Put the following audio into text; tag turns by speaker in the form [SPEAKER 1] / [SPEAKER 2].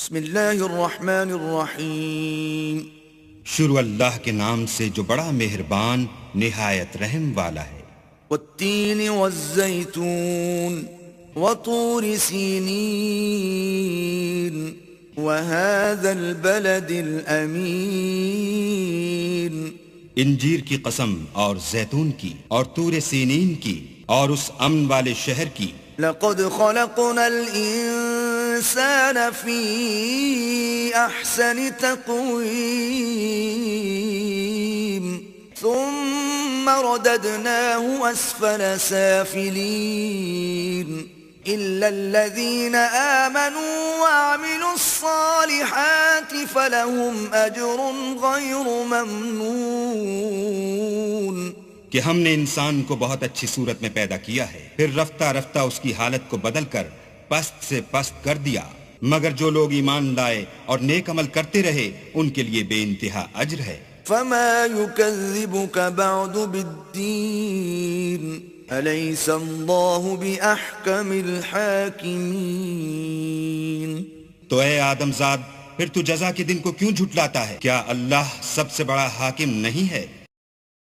[SPEAKER 1] بسم اللہ الرحمن الرحیم.
[SPEAKER 2] شروع اللہ کے نام سے جو بڑا مہربان نہایت رحم والا ہے.
[SPEAKER 1] والتین والزیتون وطور سینین وهذا البلد الامین.
[SPEAKER 2] انجیر کی قسم اور زیتون کی اور طور سینین کی اور اس امن والے شہر کی.
[SPEAKER 1] لقد خلقنا الانسان فی احسن تقویم ثم رددناه اسفل سافلین إلا الذين آمنوا وعملوا الصالحات فلهم أجر غير ممنون.
[SPEAKER 2] کہ ہم نے انسان کو بہت اچھی صورت میں پیدا کیا ہے، پھر رفتہ رفتہ اس کی حالت کو بدل کر پست سے پست کر دیا، مگر جو لوگ ایمان لائے اور نیک عمل کرتے رہے ان کے لیے بے انتہا اجر ہے.
[SPEAKER 1] فما يكذبك بعد بالدين أليس الله بأحكم الحاكمين.
[SPEAKER 2] تو اے آدم زاد، پھر تو جزا کے دن کو کیوں جھٹلاتا ہے؟ کیا اللہ سب سے بڑا حاکم نہیں ہے؟